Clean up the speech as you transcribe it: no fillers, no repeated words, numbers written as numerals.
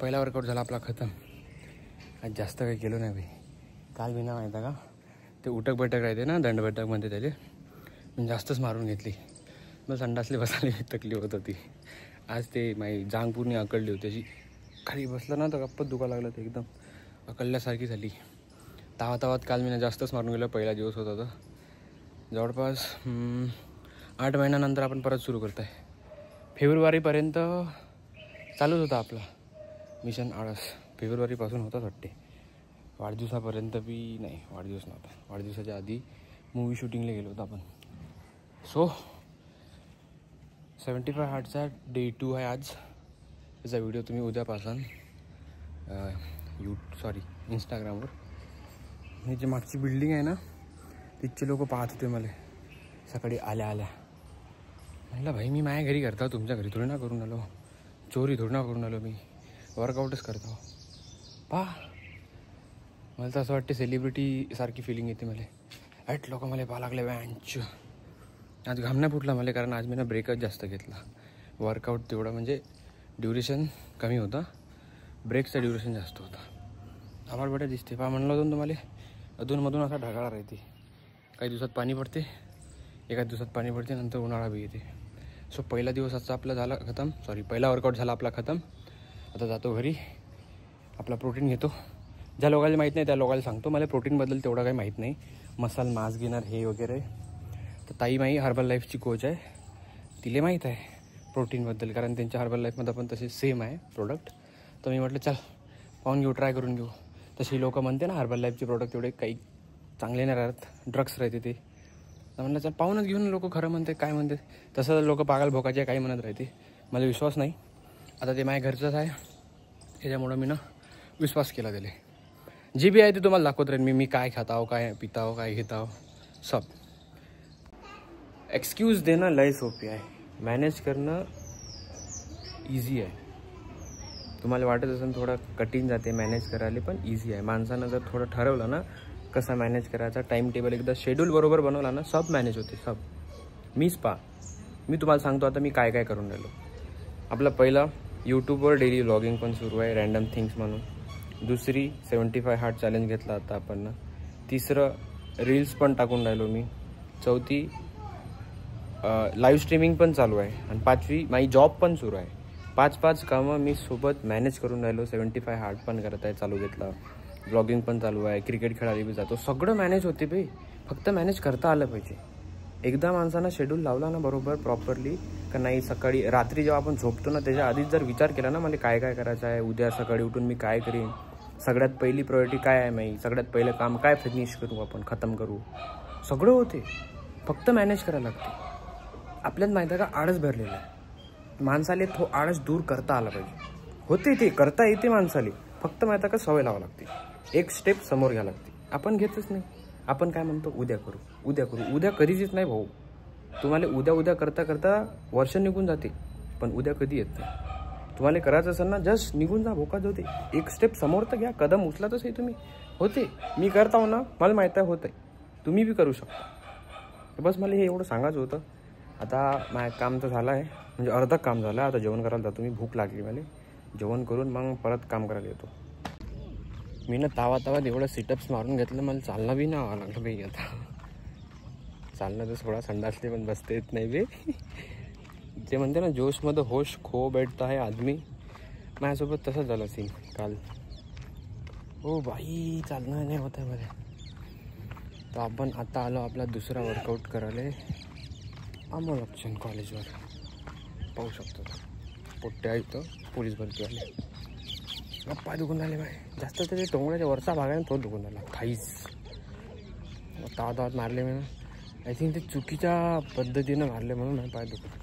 पहिला वर्कआउट झाला आपला खतम. आज जास्त काही केलं नाही भाई. काल बिना माहीत आहे का ते उठक बैठक राहते ना, दंड बैठक म्हणते त्याचे, मी जास्तच मारून घेतली. मग संडासली बसायला तकलीफ होत होती. आज ते माझी जांग पूर्ण अकळली होती. अशी खाली बसलं ना तर गप्पच दुखा लागलं. ते एकदम अकळल्यासारखी झाली. तावात काल मी जास्तच मारून गेलो. पहिला दिवस होता तर जवळपास 8 महिन्यानंतर आपण परत सुरू करत आहे. फेब्रुवारीपर्यंत चालूच होता आपला मिशन आळस. फेब्रुवारीपासून होताच वाटते. वाढदिवसापर्यंत बी नाही, वाढदिवस नव्हता. वाढदिवसाच्या आधी मूवी शूटिंगला गेलो होतो आपण. सो 75 हार्टचा डे 2 आहे आज. त्याचा व्हिडिओ तुम्ही उद्या पाहसान इंस्टाग्रामवर. ही जी मागची बिल्डिंग आहे ना, तिथचे लोक पाहत होते मला सकाळी आल्या म्हटलं भाई मी माझ्या घरी करता, तुमच्या घरी थोडी ना करून आलो, चोरी थोडी ना करून आलो, मी वर्कआउटच करतो. मला तर असं वाटते सेलिब्रिटी सारखी फिलिंग येते मला. ॲट लोक मला पाहा लागले वॅन्च. आज घाम नाही फुटला मला, कारण आज मी ना ब्रेकच जास्त घेतला. वर्कआउट तेवढा म्हणजे ड्युरेशन कमी होता, ब्रेकचा ड्युरेशन जास्त होता. आम्हाला बरं दिसते. म्हणलं होतं तुम्हाला अधूनमधून असा ढगाळा राहते. काही दिवसात पाणी पडते, एका दिवसात पाणी पडते, नंतर उन्हाळा बी येते. सो पहिला दिवस आजचा आपला झाला खतम. पहिला वर्कआउट झाला आपला खतम. आता जातो घरी, आपला प्रोटीन घेतो. ज्या लोकांना माहीत नाही त्या लोकांना सांगतो, मला प्रोटीनबद्दल तेवढं काही माहीत नाही. मसाल मास घेणार हे वगैरे. तर ताई माई हर्बल लाईफची कोच आहे, तिला माहीत आहे प्रोटीनबद्दल, कारण त्यांच्या हर्बल लाईफमध्ये पण तसे सेम आहे प्रोडक्ट. तर मी म्हटलं चल पाहून घेऊ, ट्राय करून घेऊ. तशी लोक म्हणते ना हर्बल लाईफचे प्रोडक्ट तेवढे काही चांगले नाही राहत, ड्रग्स राहते ते. तर म्हणलं चल पाहूनच घेऊन, लोक खरं म्हणते काय म्हणते. तसं लोक पागल भोकाचे काही म्हणत राहते, मला विश्वास नाही. आता ते माझ्या घरचंच आहे, त्याच्यामुळं मी ना विश्वास केला त्याला. जी बी आहे ते तुम्हाला दाखवत राहीन मी काय खाता हो, काय पिता हो, काय घेता हो, सब. एक्सक्यूज देणं लय सोपी आहे, मॅनेज करणं इझी आहे. तुम्हाला वाटत असेल थोडं कठीण जाते मॅनेज करायला, पण इझी आहे. माणसानं जर थोडं ठरवलं ना कसं मॅनेज करायचा, टाईम टेबल एकदा शेड्यूल बरोबर बनवला ना, सब मॅनेज होते सब. मी तुम्हाला सांगतो आता मी काय काय करून राहिलो. आपलं पहिलं यूट्यूबवर डेली व्लॉगिंग पण सुरू आहे, रँडम थिंग्स म्हणून. दुसरी 75 हार्ट चॅलेंज घेतला आता आपण ना. तिसरं रील्स पण टाकून राहिलो मी. चौथी लाईव्ह स्ट्रीमिंग पण चालू आहे. आणि पाचवी माझी जॉब पण सुरू आहे. 5 कामं मी सोबत मॅनेज करून राहिलो. 75 हार्ट पण करत आहे, चालू घेतला. ब्लॉगिंग पण चालू आहे, क्रिकेट खेळायला बी जातो. सगळं मॅनेज होते बे, फक्त मॅनेज करता आलं पाहिजे. एकदा माणसानं शेड्यूल लावला ना बरोबर प्रॉपरली, का नाही सकाळी रात्री जेव्हा आपण झोपतो ना त्याच्या आधीच जर विचार केला ना मला काय काय करायचं आहे, उद्या सकाळी उठून मी काय करीन, सगळ्यात पहिली प्रायोरिटी काय आहे माही, सगळ्यात पहिलं काम काय फिनिश करू, आपण खतम करू, सगळं होते. फक्त मॅनेज करायला लागते. आपल्यात माहिती आहे का आळस भरलेला आहे. माणसाले आळस दूर करता आला पाहिजे. होते ते करता येते माणसाले, फक्त माहिती आहे का सवय लावा लागते. एक स्टेप समोर घ्यावं लागते. आपण घेतच नाही. आपण काय म्हणतो उद्या करू, उद्या कधीच येत नाही भाऊ. तुम्हाला उद्या करता करता वर्ष निघून जाते, पण उद्या कधी येत नाही. तुम्हाला करायचं असेल ना जस्ट निघून जा, भोकाच होते. एक स्टेप समोर तर घ्या, कदम उचलातच आहे तुम्ही. होते, मी करता हो ना, मला माहीत आहे होत आहे, तुम्ही बी करू शकता. बस मला हे एवढं सांगायचं होतं. आता माझं काम तर झालं आहे, म्हणजे अर्धं काम झालं. आता जेवण करायला जातो मी, भूक लागली मला. जेवण करून मग परत काम करायला येतो. मी ना तावात एवढं सिटअप्स मारून घेतलं, मला चालणं बी नाही लागलं बाई. आता चालणं तर थोडा संडासले पण बसता येत नाही बे. ते म्हणते ना जोशमध्ये होश खो बैठता है आदमी, माझ्यासोबत तसंच झालं सीन काल. हो बाई चालणं नाही होत आहे मला. तर आपण आता आलो आपला दुसरा वर्कआउट करायला अमोल ऑप्शन कॉलेजवर. पाहू शकतो पोट्ट्या इथं पोलीस भरती आले. पाय दुखून आले बाय जास्त. तरी टोंगळ्याच्या वरचा भाग आहे ना तो दुखून आला खाईच. तावात मारले मी ना. आय थिंक ते चुकीच्या पद्धतीनं मारले म्हणून पाय दुखत.